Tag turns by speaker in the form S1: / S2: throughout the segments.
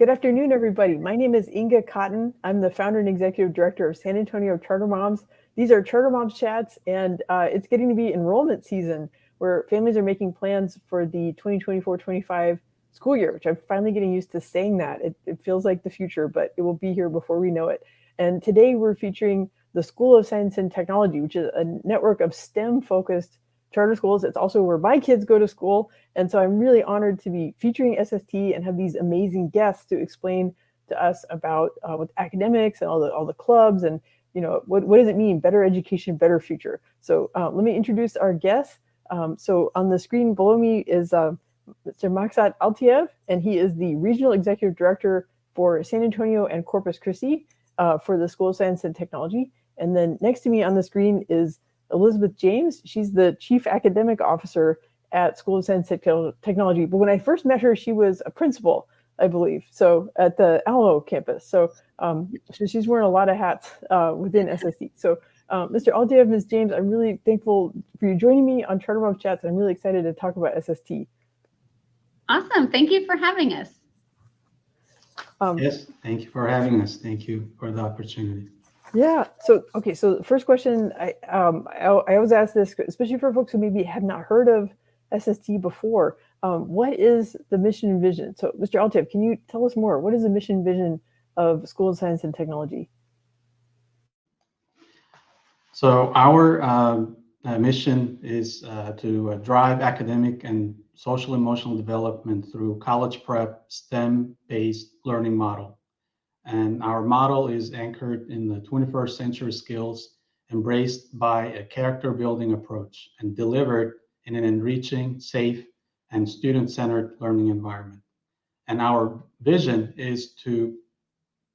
S1: Good afternoon, everybody. My name is Inga Cotton. I'm the founder and executive director of San Antonio Charter Moms. These are Charter Moms Chats, and it's getting to be enrollment season where families are making plans for the 2024-25 school year, which I'm finally getting used to saying that. It feels like the future, but it will be here before we know it. And today we're featuring the School of Science and Technology, which is a network of STEM-focused charter schools. It's also where my kids go to school. And so I'm really honored to be featuring SST and have these amazing guests to explain to us about with academics and all the clubs and, you know, what does it mean? Better education, better future. So let me introduce our guests. So on the screen below me is Mr. Maksat Altiyev, and he is the Regional Executive Director for San Antonio and Corpus Christi for the School of Science and Technology. And then next to me on the screen is Elizabeth James. She's the Chief Academic Officer at School of Science and Technology. But when I first met her, she was a principal, I believe, so at the Alamo campus. So she's wearing a lot of hats within SST. So Mr. Altiyev, Ms. James, I'm really thankful for you joining me on Charter Mom Chats. I'm really excited to talk about SST.
S2: Awesome. Thank you for having us.
S3: Yes, thank you for having us. Thank you for the opportunity.
S1: Yeah. So, okay. So the first question, I always ask this, especially for folks who maybe have not heard of SST before. What is the mission and vision? So, Mr. Altiyev, can you tell us more? What is the mission and vision of School of Science and Technology?
S3: So our mission is to drive academic and social emotional development through college prep STEM-based learning model. And our model is anchored in the 21st century skills embraced by a character building approach and delivered in an enriching, safe, and student-centered learning environment. And our vision is to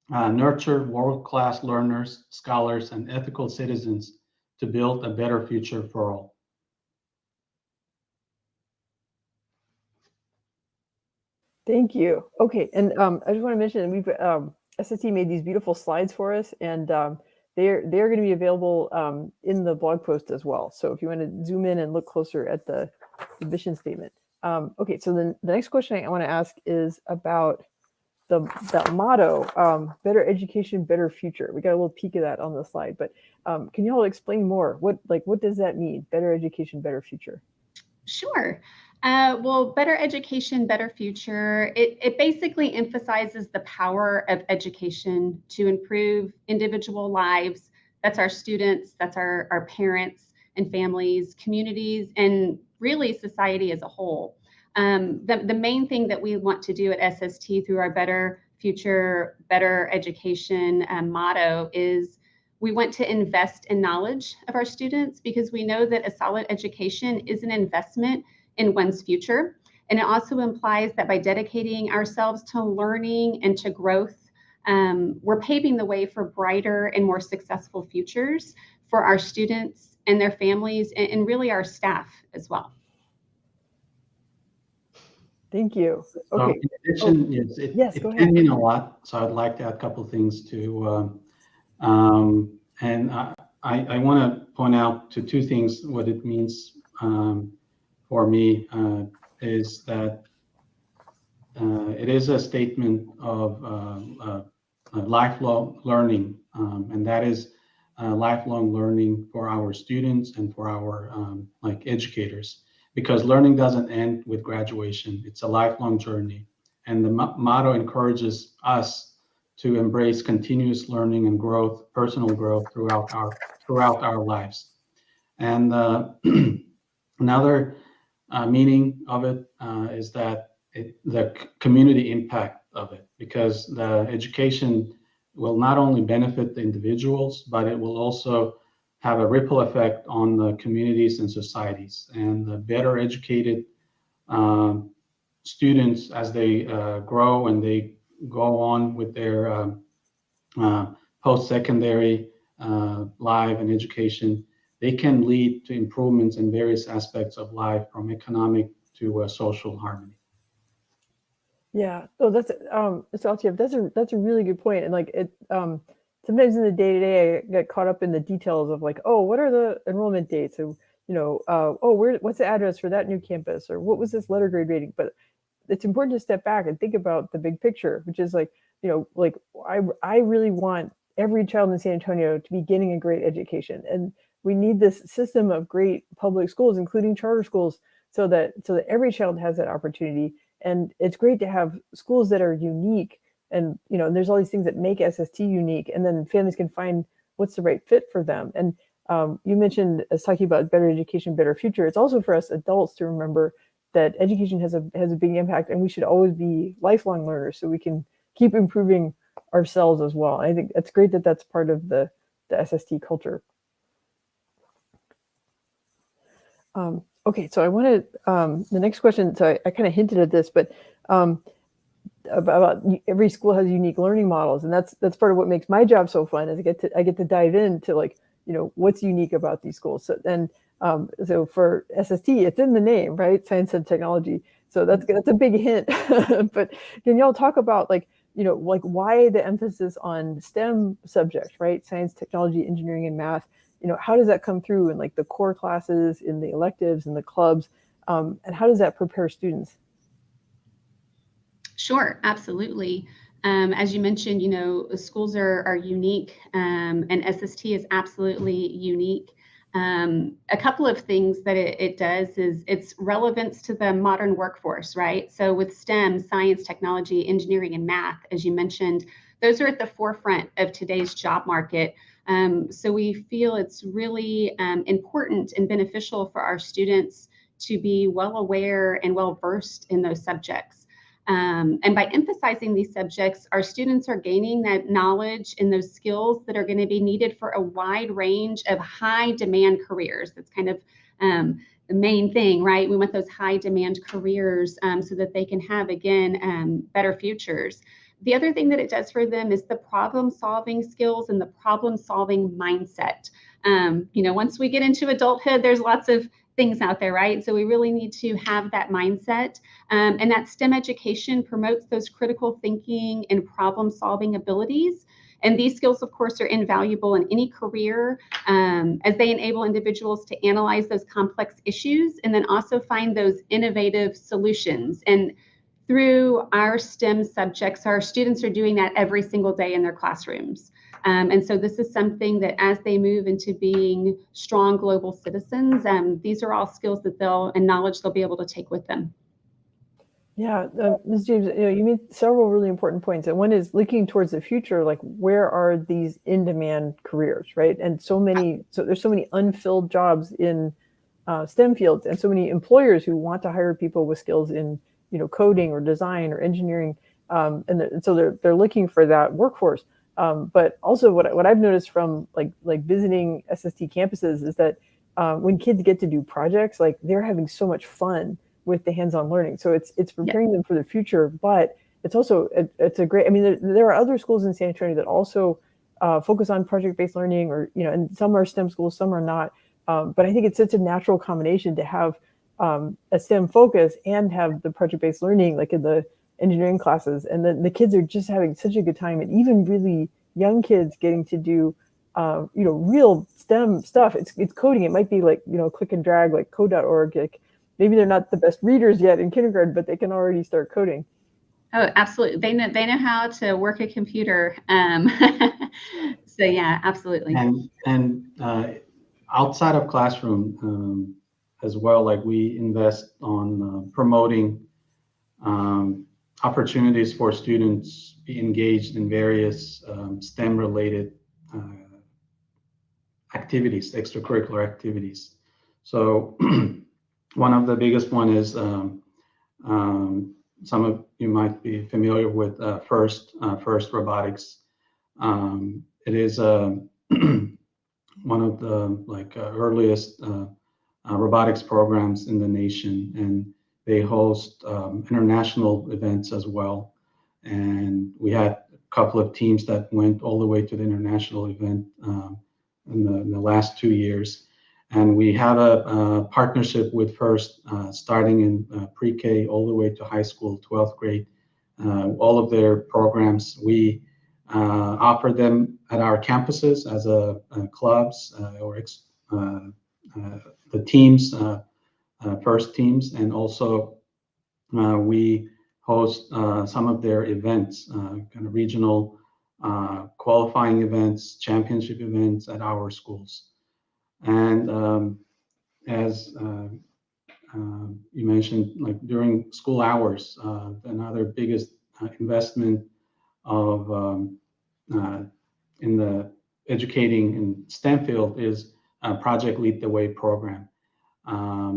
S3: nurture world-class learners, scholars, and ethical citizens to build a better future for all.
S1: Thank you. Okay, and I just want to mention we've SST made these beautiful slides for us, and they're going to be available in the blog post as well. So if you want to zoom in and look closer at the mission statement. Okay, so then the next question I want to ask is about that motto, better education, better future. We got a little peek of that on the slide, but can you all explain more? What does that mean? Better education, better future.
S2: Sure. Well, better education, better future. It basically emphasizes the power of education to improve individual lives. That's our students, that's our parents and families, communities, and really society as a whole. The main thing that we want to do at SST through our better future, better education motto is we want to invest in knowledge of our students because we know that a solid education is an investment in one's future. And it also implies that by dedicating ourselves to learning and to growth, we're paving the way for brighter and more successful futures for our students and their families and really our staff as well.
S1: Thank you.
S3: Okay. So in addition, it can mean a lot. So I'd like to add a couple of things to, and I want to point out to two things what it means for me is that it is a statement of lifelong learning, and that is lifelong learning for our students and for our like educators, because learning doesn't end with graduation. It's a lifelong journey, and the motto encourages us to embrace continuous learning and growth, personal growth throughout our lives. And another meaning of it is that the community impact of it, because the education will not only benefit the individuals, but it will also have a ripple effect on the communities and societies. And the better educated students, as they grow and they go on with their post-secondary life and education, they can lead to improvements in various aspects of life, from economic to social harmony.
S1: Yeah. Oh, that's that's a really good point. And like it, sometimes in the day to day, I get caught up in the details of like, oh, what are the enrollment dates? And what's the address for that new campus? Or what was this letter grade rating? But it's important to step back and think about the big picture, which is like, like I really want every child in San Antonio to be getting a great education. And we need this system of great public schools, including charter schools, so that every child has that opportunity. And it's great to have schools that are unique. And, and there's all these things that make SST unique, and then families can find what's the right fit for them. And you mentioned us talking about better education, better future. It's also for us adults to remember that education has a big impact, and we should always be lifelong learners so we can keep improving ourselves as well. I think it's great that that's part of the SST culture. Okay, so I want to, the next question, so I kind of hinted at this, but about every school has unique learning models, and that's part of what makes my job so fun, is I get to dive into like, what's unique about these schools. So then, so for SST, it's in the name, right? Science and technology. So that's a big hint. But can y'all talk about like, like why the emphasis on STEM subjects, right? Science, technology, engineering, and math. How does that come through in like the core classes, in the electives, in the clubs, and how does that prepare students?
S2: Sure, absolutely. As you mentioned, schools are unique, and SST is absolutely unique. A couple of things that it does is its relevance to the modern workforce, right? So with STEM, science, technology, engineering, and math, as you mentioned, those are at the forefront of today's job market. So we feel it's really important and beneficial for our students to be well aware and well versed in those subjects. And by emphasizing these subjects, our students are gaining that knowledge and those skills that are going to be needed for a wide range of high demand careers. That's kind of the main thing, right? We want those high demand careers so that they can have, again, better futures. The other thing that it does for them is the problem solving skills and the problem solving mindset. Once we get into adulthood, there's lots of things out there, right? So we really need to have that mindset, and that STEM education promotes those critical thinking and problem solving abilities. And these skills, of course, are invaluable in any career, as they enable individuals to analyze those complex issues and then also find those innovative solutions. And through our STEM subjects, our students are doing that every single day in their classrooms. And so this is something that as they move into being strong global citizens, these are all skills that and knowledge they'll be able to take with them.
S1: Yeah, Ms. James, you made several really important points. And one is looking towards the future, like where are these in-demand careers, right? And so there's so many unfilled jobs in STEM fields, and so many employers who want to hire people with skills in coding or design or engineering, and so they're looking for that workforce. But also what I've noticed from like visiting SST campuses is that when kids get to do projects, like they're having so much fun with the hands-on learning. So it's preparing them for the future, but it's also it's a great. I mean, there are other schools in San Antonio that also focus on project-based learning, or and some are STEM schools, some are not. But I think it's such a natural combination to have a STEM focus and have the project-based learning, like in the engineering classes, and then the kids are just having such a good time, and even really young kids getting to do real STEM stuff. It's coding. It might be like click and drag, like code.org. Like maybe they're not the best readers yet in kindergarten, but they can already start coding.
S2: Oh, absolutely. They know how to work a computer. So yeah, absolutely.
S3: And outside of classroom as well, like we invest on promoting opportunities for students be engaged in various STEM related activities, extracurricular activities. So one of the biggest one is some of you might be familiar with FIRST robotics. It is one of the earliest robotics programs in the nation, and they host international events as well. And we had a couple of teams that went all the way to the international event in the last 2 years. And we have a partnership with FIRST starting in pre-K all the way to high school, 12th grade. All of their programs, we offer them at our campuses as clubs or the teams, FIRST teams. And also we host some of their events, kind of regional qualifying events, championship events at our schools. And as you mentioned, like during school hours, another biggest investment of in the educating in STEM field is Project Lead the Way program.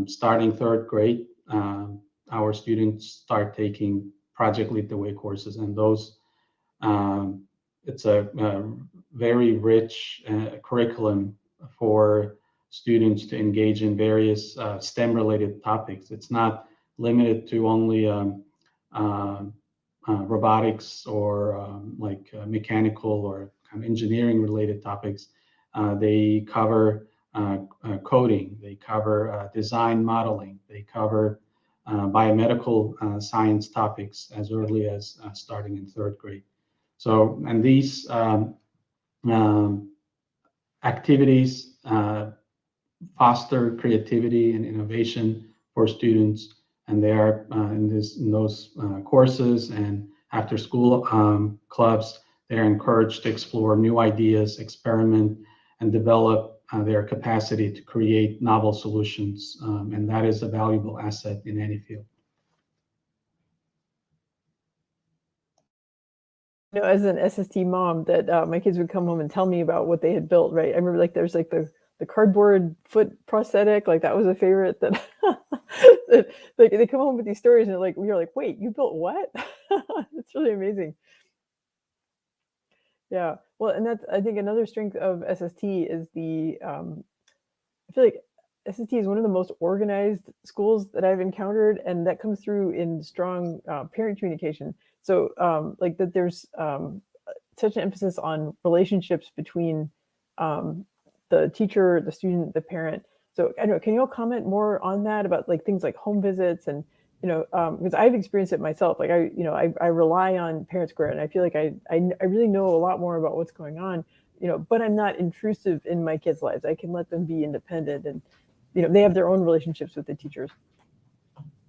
S3: Starting third grade, our students start taking Project Lead the Way courses, and those it's a very rich curriculum for students to engage in various STEM-related topics. It's not limited to only robotics or mechanical or kind of engineering-related topics. They cover coding, they cover design modeling, they cover biomedical science topics as early as starting in third grade. So, and these activities foster creativity and innovation for students, and they are in those courses and after school clubs, they're encouraged to explore new ideas, experiment, and develop their capacity to create novel solutions, and that is a valuable asset in any field.
S1: You know, as an SST mom, that my kids would come home and tell me about what they had built, right? I remember like there's like the cardboard foot prosthetic, like that was a favorite that, that like they come home with these stories and like we are like, wait, you built what? It's really amazing. Yeah, well, and that's, I think, another strength of SST is the I feel like SST is one of the most organized schools that I've encountered, and that comes through in strong parent communication. So like that there's such an emphasis on relationships between the teacher, the student, the parent. So I don't know, can you all comment more on that about like things like home visits and, you know, because I've experienced it myself. Like I rely on Parent Square, and I feel like I really know a lot more about what's going on, you know, but I'm not intrusive in my kids' lives. I can let them be independent, and, you know, they have their own relationships with the teachers.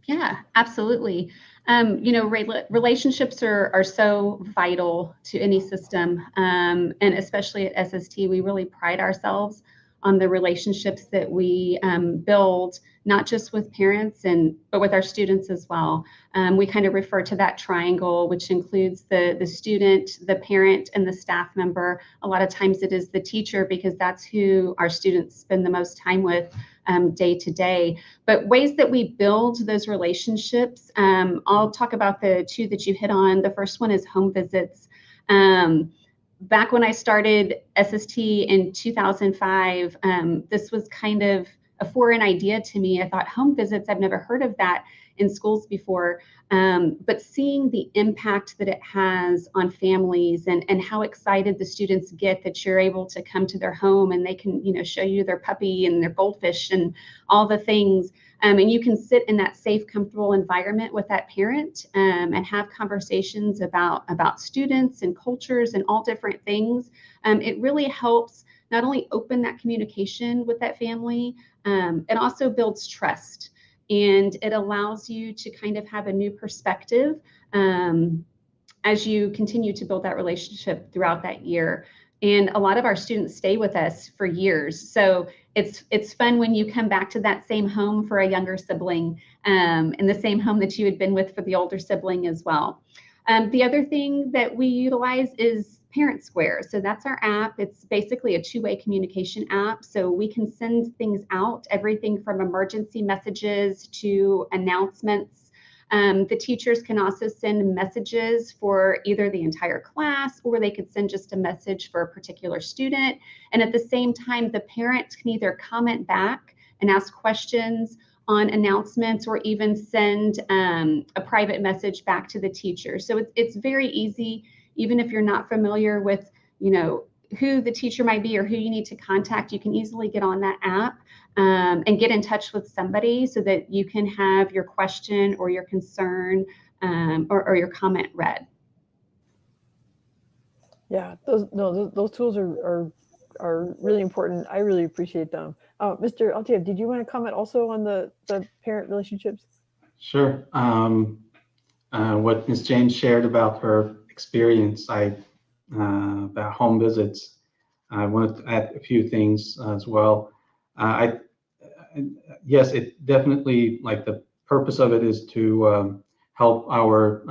S2: Yeah, absolutely. You know, relationships are so vital to any system, and especially at SST, we really pride ourselves on the relationships that we build, not just with parents but with our students as well. We kind of refer to that triangle, which includes the student, the parent, and the staff member. A lot of times it is the teacher, because that's who our students spend the most time with day to day. But ways that we build those relationships, I'll talk about the two that you hit on. The first one is home visits. Back when I started SST in 2005, this was kind of a foreign idea to me. I thought, home visits, I've never heard of that in schools before. But seeing the impact that it has on families and how excited the students get that you're able to come to their home and they can, you know, show you their puppy and their goldfish and all the things. And you can sit in that safe, comfortable environment with that parent and have conversations about students and cultures and all different things. It really helps not only open that communication with that family, it also builds trust. And it allows you to kind of have a new perspective as you continue to build that relationship throughout that year. And a lot of our students stay with us for years. So it's fun when you come back to that same home for a younger sibling, and the same home that you had been with for the older sibling as well. The other thing that we utilize is Parent Square. So that's our app. It's basically a two-way communication app. So we can send things out, everything from emergency messages to announcements. The teachers can also send messages for either the entire class, or they could send just a message for a particular student. And at the same time, the parents can either comment back and ask questions on announcements, or even send a private message back to the teacher. So it's very easy, even if you're not familiar with, you know, who the teacher might be or who you need to contact. You can easily get on that app and get in touch with somebody so that you can have your question or your concern or your comment read.
S1: Yeah, those tools are really important. I really appreciate them. Mr. Altiev, did you want to comment also on the parent relationships?
S3: Sure. what Ms. James shared about her experience about home visits. I wanted to add a few things as well. Yes, it definitely, like, the purpose of it is to help our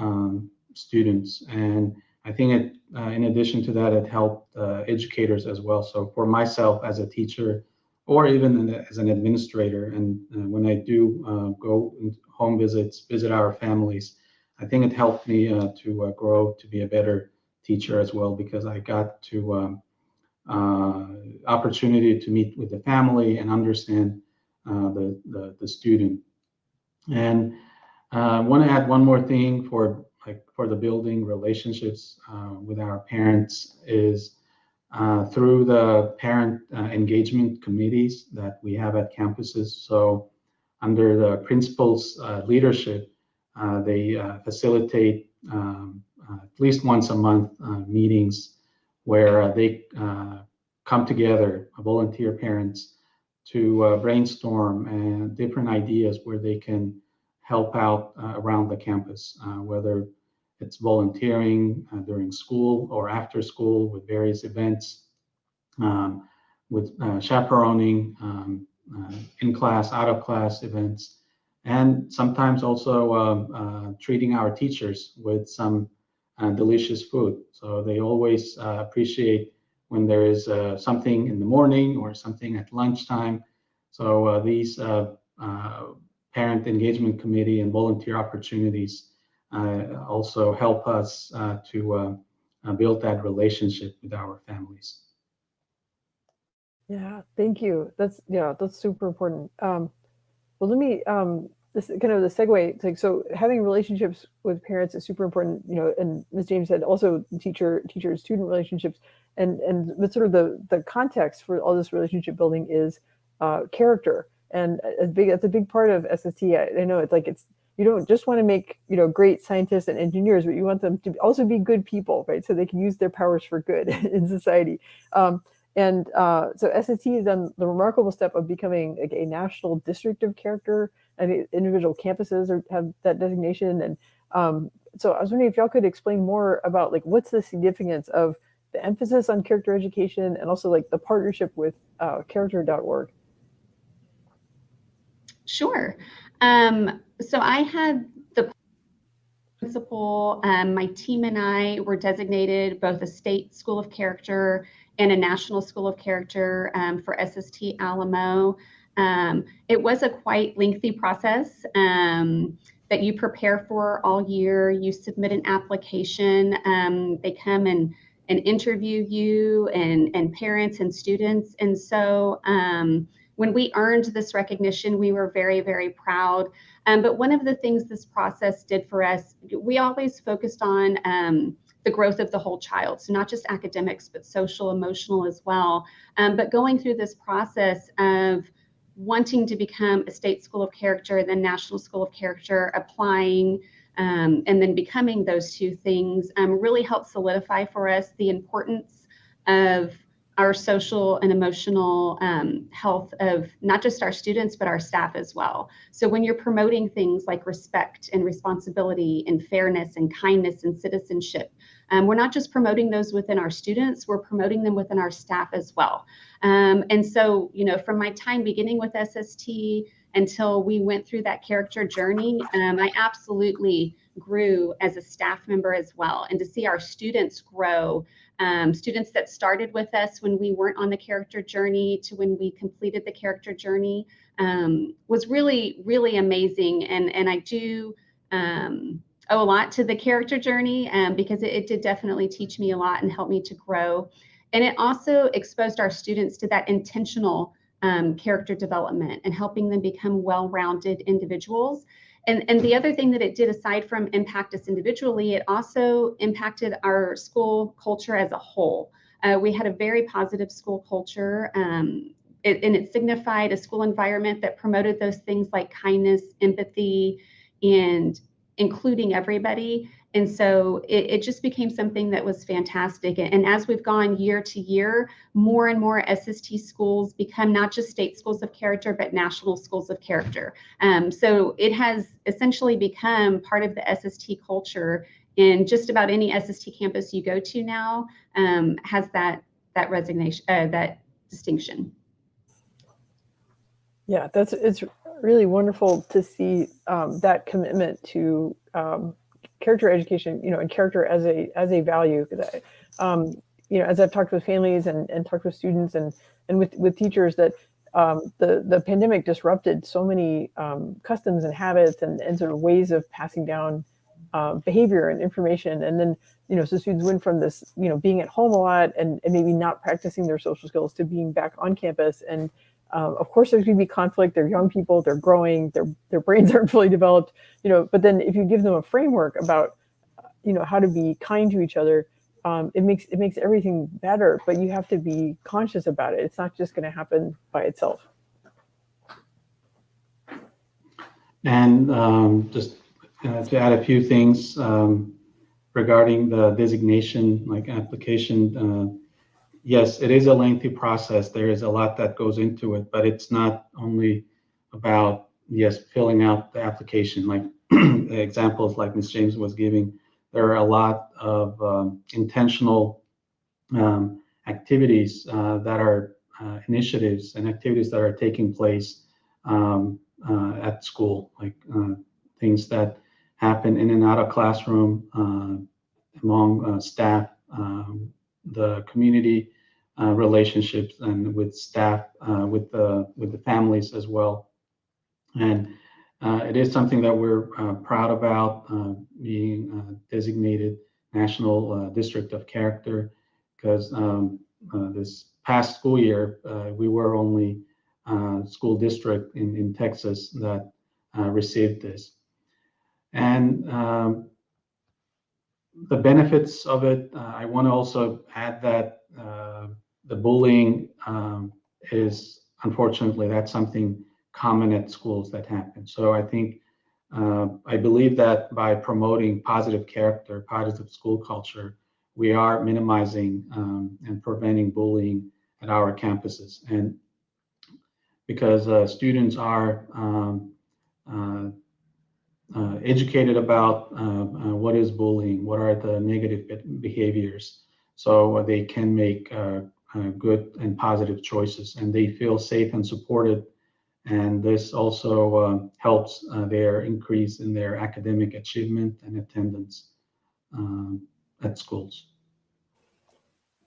S3: students, and I think it, in addition to that, it helped educators as well. So for myself as a teacher, or even as an administrator, and when I do go home visits, visit our families, I think it helped me to grow to be a better teacher as well, because I got to opportunity to meet with the family and understand the student. And I want to add one more thing for the building relationships with our parents is through the parent engagement committees that we have at campuses. So under the principal's leadership, they facilitate at least once a month meetings where they come together, volunteer parents, to brainstorm and different ideas where they can help out around the campus, whether it's volunteering during school or after school with various events, with chaperoning, in class, out of class events, and sometimes also treating our teachers with some delicious food. So they always appreciate when there is something in the morning or something at lunchtime. So these parent engagement committee and volunteer opportunities also help us to build that relationship with our families.
S1: Yeah, thank you. That's super important. Well, let me this is kind of the segue. It's like, so having relationships with parents is super important, and Ms. James said also teacher student relationships, and the sort of the context for all this relationship building is character, and that's a big part of SST. I know it's like, you don't just want to make great scientists and engineers, but you want them to also be good people, right? So they can use their powers for good in society. And so SST has done the remarkable step of becoming like a national district of character, and individual campuses have that designation. And so I was wondering if y'all could explain more about like what's the significance of the emphasis on character education, and also like the partnership with character.org.
S2: Sure. So I had the principal, my team and I were designated both a state school of character and a national school of character for SST Alamo. It was a quite lengthy process that you prepare for all year. You submit an application. They come and interview you and parents and students. And so when we earned this recognition, we were very, very proud. But one of the things this process did for us, we always focused on the growth of the whole child. So not just academics, but social, emotional as well. But going through this process of wanting to become a state school of character, then national school of character, applying, and then becoming those two things really helped solidify for us the importance of our social and emotional health of not just our students, but our staff as well. So when you're promoting things like respect and responsibility and fairness and kindness and citizenship, we're not just promoting those within our students, we're promoting them within our staff as well. And so, from my time beginning with SST until we went through that character journey, I absolutely grew as a staff member as well. And to see our students grow, students that started with us when we weren't on the character journey to when we completed the character journey, was really, really amazing. And I do owe a lot to the character journey because it did definitely teach me a lot and help me to grow. And it also exposed our students to that intentional character development and helping them become well-rounded individuals. And the other thing that it did, aside from impact us individually, it also impacted our school culture as a whole. We had a very positive school culture, and it signified a school environment that promoted those things like kindness, empathy, and including everybody. And so it just became something that was fantastic. And as we've gone year to year, more and more SST schools become not just state schools of character, but national schools of character. So it has essentially become part of the SST culture, and just about any SST campus you go to now has that resignation, that distinction.
S1: Yeah, it's really wonderful to see that commitment to character education, and character as a value. Because as I've talked with families and talked with students and with teachers, that the pandemic disrupted so many customs and habits and sort of ways of passing down behavior and information. And then, so students went from this, being at home a lot and maybe not practicing their social skills to being back on campus. And of course, there's going to be conflict. They're young people, they're growing, their brains aren't fully developed, but then if you give them a framework about, how to be kind to each other, it makes everything better, but you have to be conscious about it. It's not just going to happen by itself.
S3: And just to add a few things regarding the designation, like application, yes, it is a lengthy process. There is a lot that goes into it, but it's not only about, filling out the application, like examples like Ms. James was giving. There are a lot of intentional activities that are initiatives and activities that are taking place at school, like things that happen in and out of classroom, among staff, the community relationships, and with staff, with the families as well. And it is something that we're proud about, being designated National District of Character, because this past school year, we were only school district in Texas that received this. And the benefits of it, I want to also add that the bullying is, unfortunately, that's something common at schools that happen. So I think, I believe that by promoting positive character, positive school culture, we are minimizing and preventing bullying at our campuses. And because students are educated about what is bullying, what are the negative behaviors, so they can make good and positive choices, and they feel safe and supported. And this also helps their increase in their academic achievement and attendance at schools.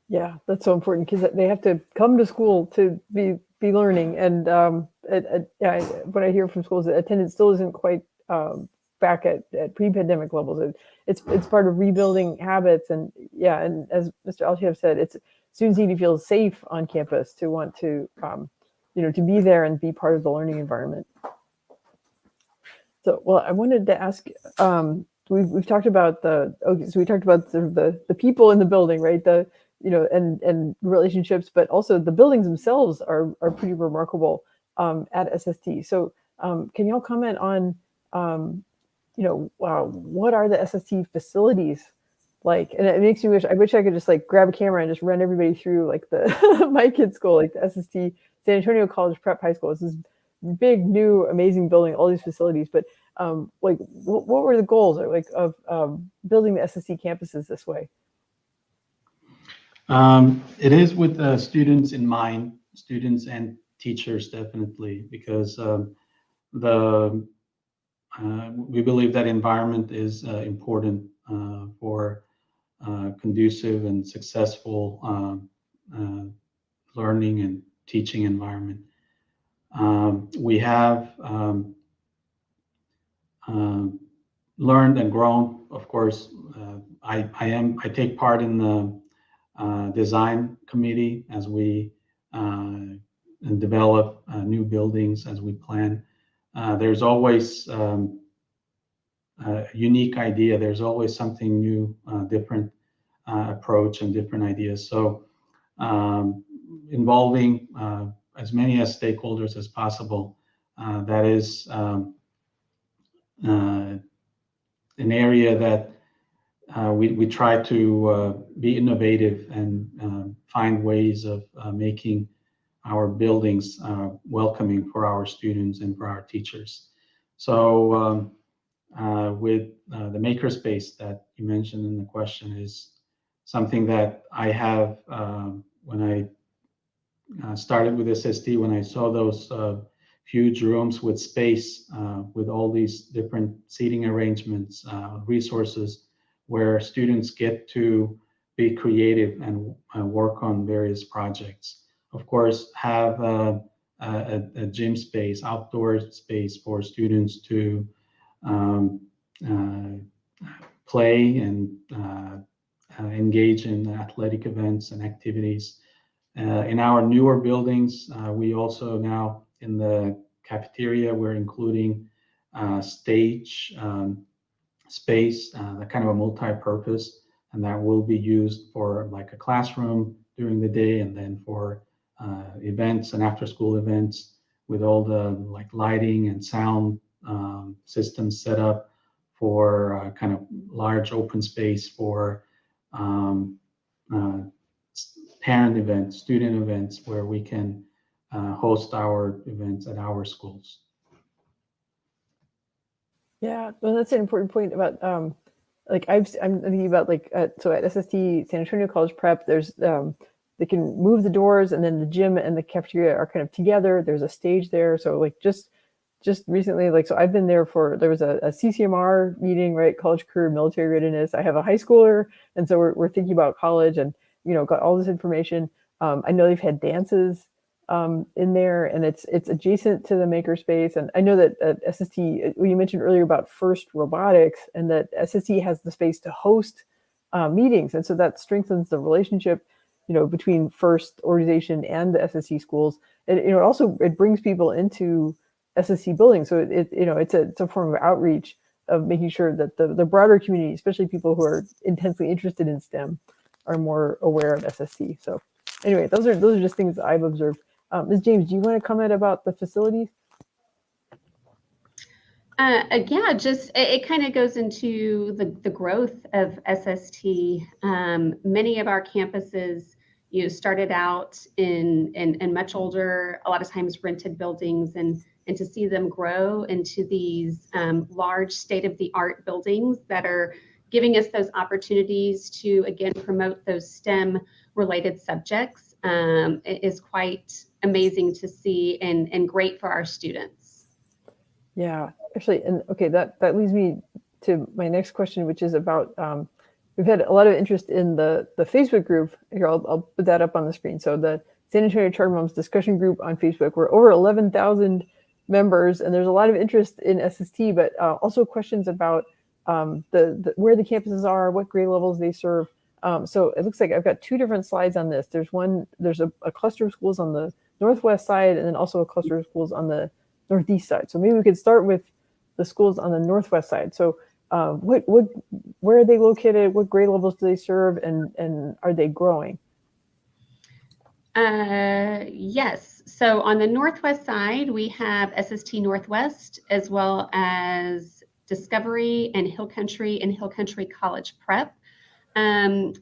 S1: Yeah, that's so important, because they have to come to school to be learning. And what I hear from schools, that attendance still isn't quite back at pre-pandemic levels. It's part of rebuilding habits. And as Mr. Altiyev said, students need to feel safe on campus to want to to be there and be part of the learning environment. So, well, I wanted to ask, we've talked about so we talked about sort of the people in the building, right? And relationships, but also the buildings themselves are pretty remarkable at SST. So can y'all comment on, what are the SST facilities like? And it makes me I wish I could just like grab a camera and just run everybody through like my kid's school, like the SST San Antonio College Prep High School. It's this big, new, amazing building, all these facilities. But what were the goals of building the SST campuses this way?
S3: It is with students in mind, students and teachers, definitely, because we believe that environment is important for conducive and successful learning and teaching environment. We have learned and grown, of course. I take part in the design committee as we develop new buildings, as we plan. There's always a unique idea. There's always something new, different approach and different ideas. So involving as many as stakeholders as possible, that is an area that we try to be innovative and find ways of making our buildings welcoming for our students and for our teachers. So with the makerspace that you mentioned in the question is something that I have when I started with SST, when I saw those huge rooms with space, with all these different seating arrangements, resources, where students get to be creative and work on various projects. Of course, have a gym space, outdoor space for students to play and engage in athletic events and activities. In our newer buildings, we also now in the cafeteria, we're including stage space, the kind of a multi-purpose, and that will be used for like a classroom during the day, and then for events and after-school events with all the like lighting and sound systems set up for kind of large open space for parent events, student events, where we can host our events at our schools.
S1: Yeah, well, that's an important point about like I'm thinking about like so at SST San Antonio College Prep, there's they can move the doors, and then the gym and the cafeteria are kind of together. There's a stage there, so like just recently, like so I've been there for there was a CCMR meeting, right? College Career Military Readiness. I have a high schooler, and so we're thinking about college, and got all this information. I know they've had dances in there, and it's adjacent to the makerspace. And I know that at SST, you mentioned earlier about FIRST Robotics, and that SST has the space to host meetings, and so that strengthens the relationship, between FIRST organization and the SST schools. And it brings people into SST buildings, so it's a form of outreach of making sure that the broader community, especially people who are intensely interested in STEM, are more aware of SST. So anyway, those are just things that I've observed. Ms. James, do you want to comment about the facilities?
S2: Yeah, just it kind of goes into the growth of SST. Many of our campuses, started out in much older, a lot of times rented buildings, and to see them grow into these large state-of-the-art buildings that are giving us those opportunities to, again, promote those STEM-related subjects is quite amazing to see and great for our students.
S1: Yeah, actually, and okay, that leads me to my next question, which is about, we've had a lot of interest in the Facebook group. Here, I'll put that up on the screen. So the San Antonio Charter Moms discussion group on Facebook, we're over 11,000 members, and there's a lot of interest in SST, but also questions about where the campuses are, what grade levels they serve. So it looks like I've got two different slides on this. There's a cluster of schools on the northwest side, and then also a cluster of schools on the northeast side. So maybe we could start with the schools on the northwest side. So where are they located? What grade levels do they serve, and are they growing?
S2: Yes. So on the northwest side, we have SST Northwest, as well as Discovery and Hill Country College Prep.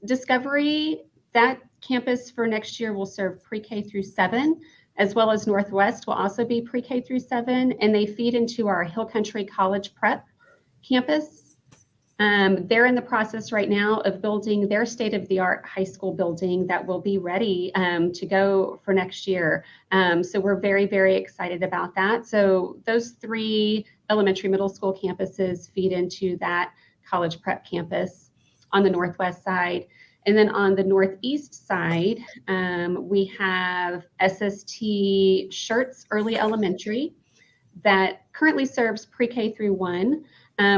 S2: Discovery, that campus for next year will serve pre-K through 7, as well as Northwest will also be pre-K through 7, and they feed into our Hill Country College Prep campus. They're in the process right now of building their state-of-the-art high school building that will be ready to go for next year. So we're very, very excited about that. So those 3 elementary middle school campuses feed into that college prep campus on the northwest side. And then on the northeast side, we have SST Schertz Early Elementary that currently serves pre-K through 1,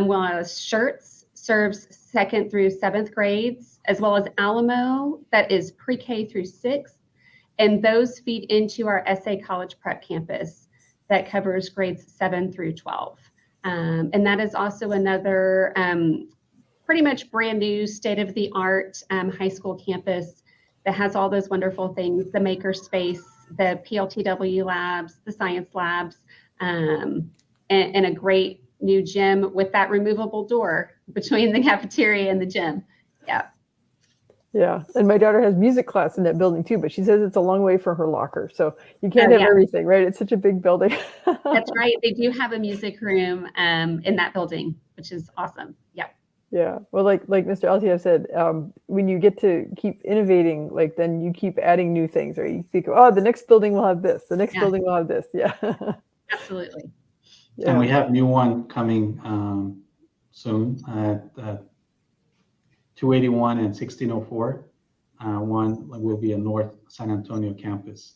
S2: while Schertz serves 2nd through 7th grades, as well as Alamo that is pre-K through 6th. And those feed into our SA College Prep campus that covers grades 7 through 12. And that is also another pretty much brand new state-of-the-art high school campus that has all those wonderful things, the maker space, the PLTW labs, the science labs, and a great new gym with that removable door between the cafeteria and the gym. Yeah.
S1: Yeah, and my daughter has music class in that building too, but she says it's a long way from her locker. So you can't have everything, right? It's such a big building.
S2: That's right. They do have a music room in that building, which is awesome. Yeah.
S1: Yeah. Well, like Mr. Altiev said, when you get to keep innovating, like then you keep adding new things, right? You think, oh, the next building will have this. The next building will have this. Yeah.
S2: Absolutely.
S3: Yeah. And we have new one coming soon at 281 and 1604. One will be a North San Antonio campus.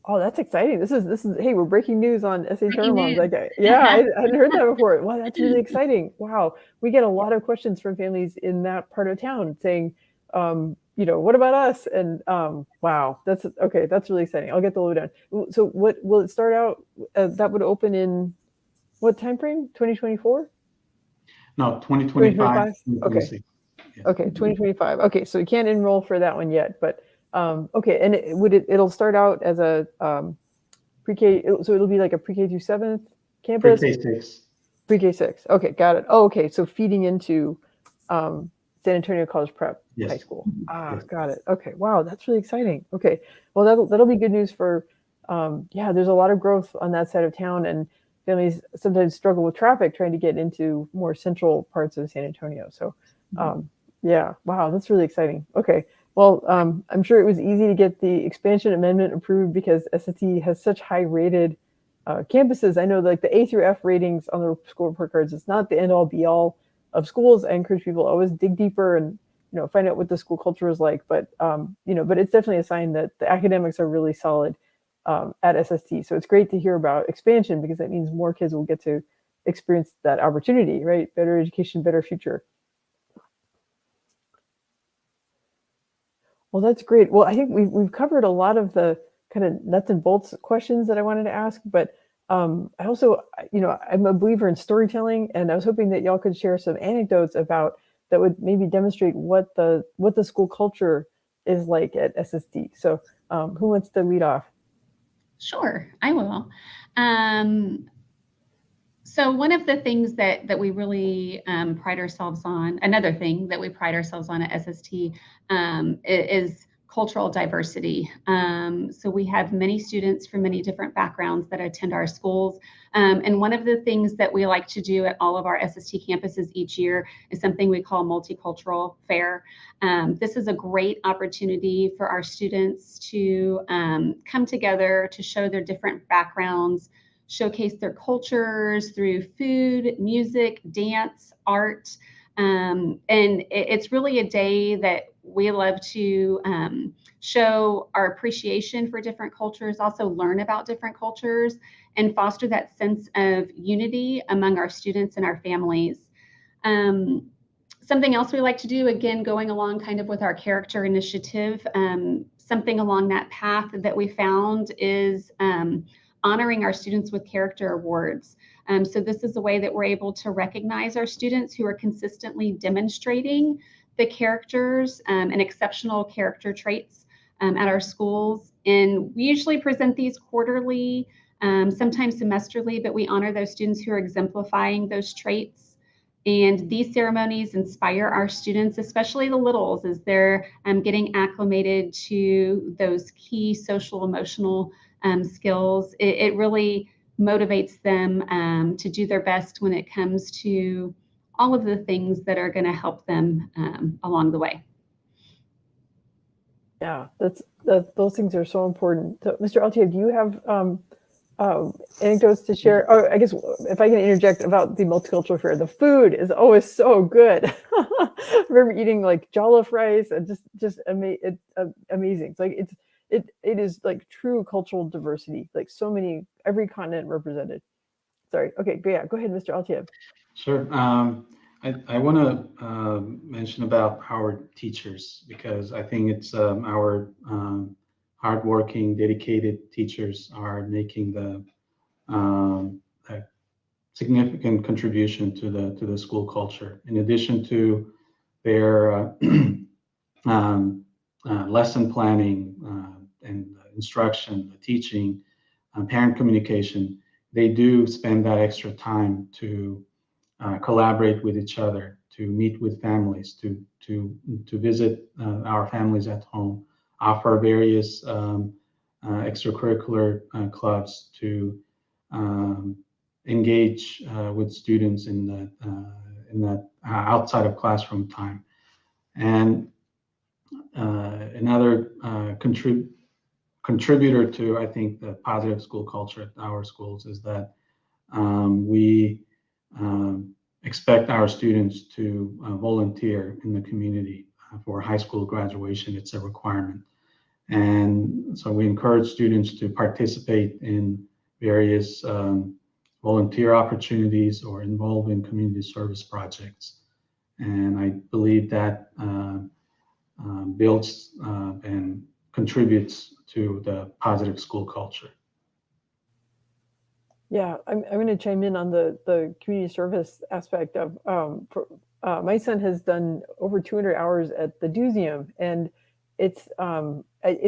S1: Oh, that's exciting. This is hey, we're breaking news on SA Charter Moms. Like, yeah, I hadn't heard that before. Wow, that's really exciting. Wow. We get a lot of questions from families in that part of town saying, what about us? And wow, that's okay. That's really exciting. I'll get the lowdown. So what will it start out? That would open in what time frame? 2024?
S3: No, 2025.
S1: Okay. Yes. Okay, 2025. Okay, so you can't enroll for that one yet, but okay, and it'll start out as a pre-K, so it'll be like a pre-K through 7th campus?
S3: Pre-K6.
S1: Pre-K6. Okay, got it. Oh, okay, so feeding into San Antonio College Prep High School.
S3: Yes.
S1: Got it. Okay, wow, that's really exciting. Okay, well, that'll be good news for, there's a lot of growth on that side of town, and families sometimes struggle with traffic trying to get into more central parts of San Antonio. So, yeah, wow, that's really exciting. Okay. Well, I'm sure it was easy to get the expansion amendment approved because SST has such high rated campuses. I know like the A through F ratings on the school report cards, it's not the end all be all of schools. I encourage people to always dig deeper and, find out what the school culture is like. But, but it's definitely a sign that the academics are really solid at SST. So it's great to hear about expansion because that means more kids will get to experience that opportunity, right? Better education, better future. Well, that's great. Well, I think we've covered a lot of the kind of nuts and bolts questions that I wanted to ask, but I also, I'm a believer in storytelling, and I was hoping that y'all could share some anecdotes about that would maybe demonstrate what the school culture is like at SST. So, who wants to lead off?
S2: Sure, I will. So one of the things that we really pride ourselves on, another thing that we pride ourselves on at SST is cultural diversity. So we have many students from many different backgrounds that attend our schools. And one of the things that we like to do at all of our SST campuses each year is something we call multicultural fair. This is a great opportunity for our students to come together to show their different backgrounds, showcase their cultures through food, music, dance, art. And it's really a day that we love to show our appreciation for different cultures, also learn about different cultures, and foster that sense of unity among our students and our families. Something else we like to do, again, going along kind of with our character initiative, something along that path that we found is honoring our students with character awards. So this is a way that we're able to recognize our students who are consistently demonstrating the characters and exceptional character traits at our schools. And we usually present these quarterly, sometimes semesterly, but we honor those students who are exemplifying those traits. And these ceremonies inspire our students, especially the littles, as they're getting acclimated to those key social emotional skills. It really motivates them to do their best when it comes to all of the things that are going to help them along the way.
S1: Yeah, those things are so important. So, Mr. Altiev, do you have anecdotes to share? Oh, I guess if I can interject about the multicultural fair, the food is always so good. I remember eating like jollof rice and just amazing. It's like it is like true cultural diversity, like so many, every continent represented. Sorry. Okay. Yeah. Go ahead, Mr. Altiev.
S3: Sure. I want to mention about our teachers because I think it's our hardworking, dedicated teachers are making the a significant contribution to the school culture. In addition to their lesson planning and instruction, teaching, parent communication, they do spend that extra time to collaborate with each other, to meet with families, to visit our families at home, offer various extracurricular clubs, to engage with students in that outside of classroom time. And another contributor to, I think, the positive school culture at our schools is that we expect our students to volunteer in the community for high school graduation. It's a requirement. And so we encourage students to participate in various volunteer opportunities or involve in community service projects. And I believe that builds and contributes to the positive school culture.
S1: Yeah, I'm going to chime in on the community service aspect of my son has done over 200 hours at the Museum, and it's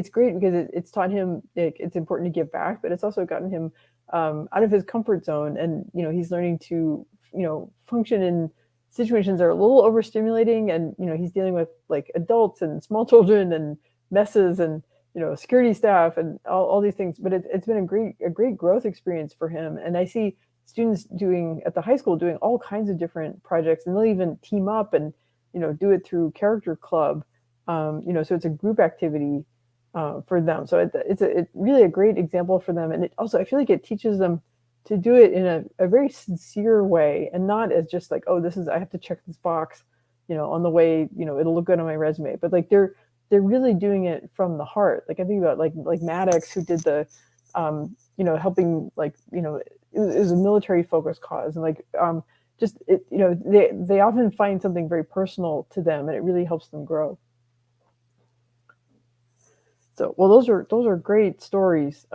S1: great because it's taught him it's important to give back, but it's also gotten him out of his comfort zone, and he's learning to function in situations that are a little overstimulating, and he's dealing with like adults and small children and messes and security staff and all these things. But it's been a great growth experience for him. And I see students at the high school doing all kinds of different projects, and they'll even team up and do it through character club. So it's a group activity for them. So it's really a great example for them. And it also, I feel like it teaches them to do it in a very sincere way, and not as just like, oh, I have to check this box, on the way, it'll look good on my resume. But like they're really doing it from the heart. Like I think about like Maddox, who did the, helping, like, it was a military focused cause, and like they often find something very personal to them, and it really helps them grow. So, well, those are great stories.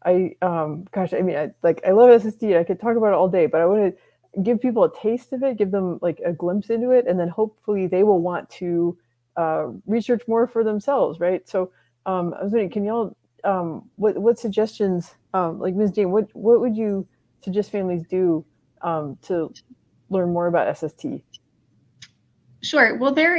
S1: I love SST. I could talk about it all day, but I want to give people a taste of it, give them like a glimpse into it, and then hopefully they will want to research more for themselves, right? So I was wondering, can y'all, what suggestions, like Ms. Jane, what would you suggest families do to learn more about SST?
S2: Sure. Well, there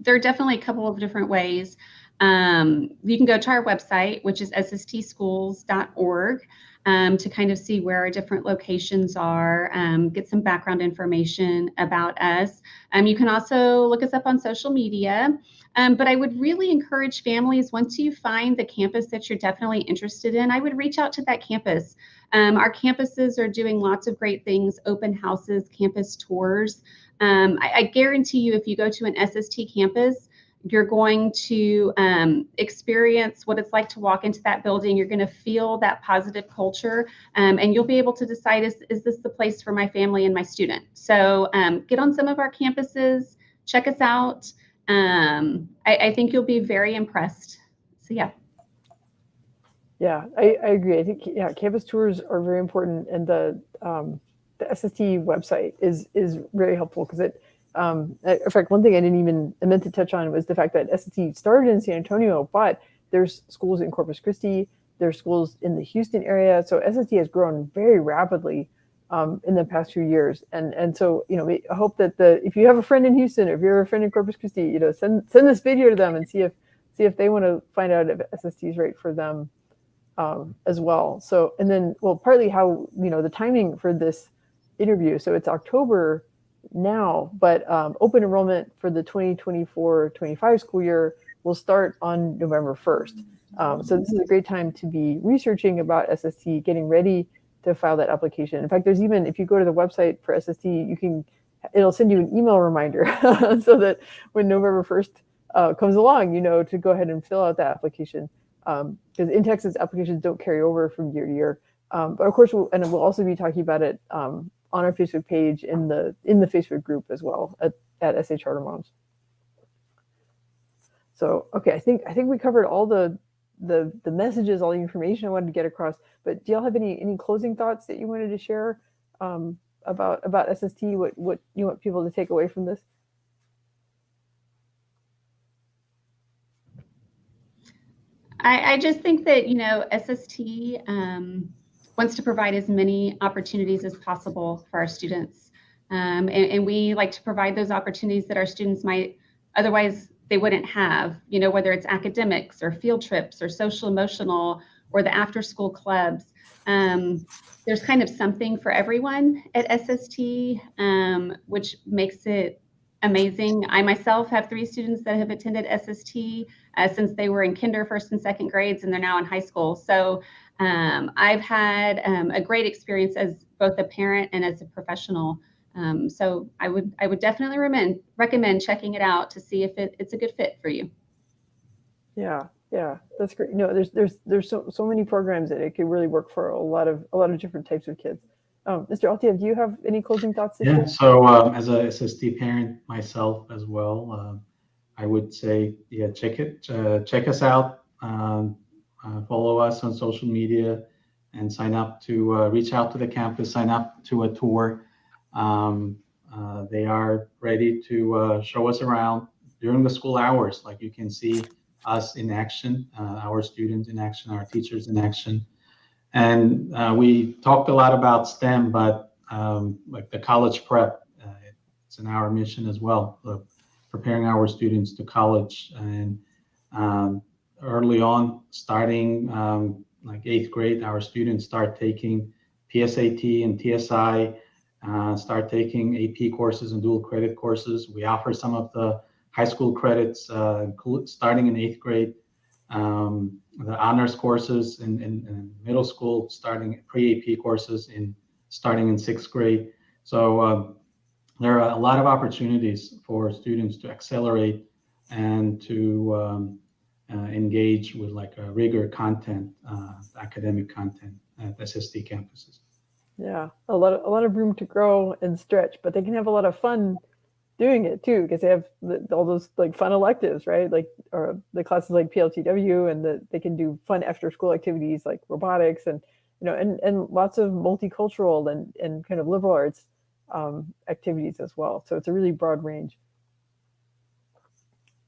S2: are definitely a couple of different ways. You can go to our website, which is sstschools.org, to kind of see where our different locations are, get some background information about us. You can also look us up on social media. But I would really encourage families, once you find the campus that you're definitely interested in, I would reach out to that campus. Our campuses are doing lots of great things, open houses, campus tours. I guarantee you, if you go to an SST campus, you're going to experience what it's like to walk into that building. You're going to feel that positive culture, and you'll be able to decide, is this the place for my family and my student? So get on some of our campuses, check us out. I think you'll be very impressed. So yeah.
S1: Yeah, I agree. I think campus tours are very important, and the SST website is very helpful because it. In fact, one thing I meant to touch on was the fact that SST started in San Antonio, but there's schools in Corpus Christi, there's schools in the Houston area. So SST has grown very rapidly in the past few years. And so, we hope that if you have a friend in Houston, or if you're a friend in Corpus Christi, send this video to them and see if they want to find out if SST is right for them as well. So, and then, well, partly how, the timing for this interview. So it's October now, but open enrollment for the 2024-25 school year will start on November 1st. So this is a great time to be researching about SST, getting ready to file that application. In fact, there's even, if you go to the website for SST, it'll send you an email reminder so that when November 1st comes along, to go ahead and fill out that application. Because in Texas, applications don't carry over from year to year. But of course, we'll also be talking about it on our Facebook page, in the Facebook group as well at SA Charter Moms. So, okay, I think we covered all the messages, all the information I wanted to get across. But do y'all have any closing thoughts that you wanted to share about SST? What you want people to take away from this?
S2: I just think that SST wants to provide as many opportunities as possible for our students. And we like to provide those opportunities that our students might otherwise they wouldn't have, whether it's academics or field trips or social emotional or the after school clubs. There's kind of something for everyone at SST, which makes it amazing. I myself have 3 students that have attended SST since they were in kinder, first and second grades, and they're now in high school. So I've had a great experience as both a parent and as a professional. So I would definitely recommend checking it out to see if it's a good fit for you.
S1: Yeah, that's great. There's so many programs that it could really work for a lot of different types of kids. Mr. Altiev, do you have any closing thoughts?
S3: Yeah. So as a SST parent myself as well, I would say, check us out, follow us on social media, and sign up to reach out to the campus, sign up to a tour. They are ready to show us around during the school hours. Like, you can see us in action, our students in action, our teachers in action. And we talked a lot about STEM, but like the college prep, it's in our mission as well, preparing our students to college. And early on, starting like 8th grade, our students start taking PSAT and TSI, start taking AP courses and dual credit courses. We offer some of the high school credits starting in 8th grade, the honors courses in middle school, starting pre-AP courses starting in 6th grade. So there are a lot of opportunities for students to accelerate and to engage with like a rigor content, academic content at SST campuses.
S1: Yeah, a lot of room to grow and stretch, but they can have a lot of fun doing it too, because they have all those like fun electives, right? Like, or the classes like PLTW, and they can do fun after school activities like robotics and and lots of multicultural and kind of liberal arts activities as well. So it's a really broad range.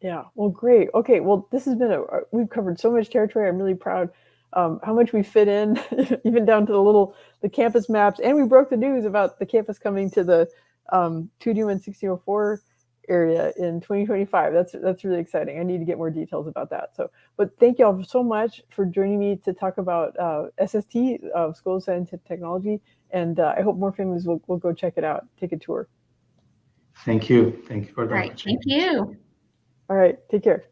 S1: Yeah, well, great. Okay, well, this has been we've covered so much territory. I'm really proud how much we fit in, even down to the campus maps, and we broke the news about the campus coming to the 2D 1604 area in 2025. That's really exciting. I need to get more details about that. So, but thank you all so much for joining me to talk about SST, School of Science and Technology, and I hope more families will go check it out, take a tour.
S3: Thank you for the
S2: opportunity. Thank you.
S1: All right, take care.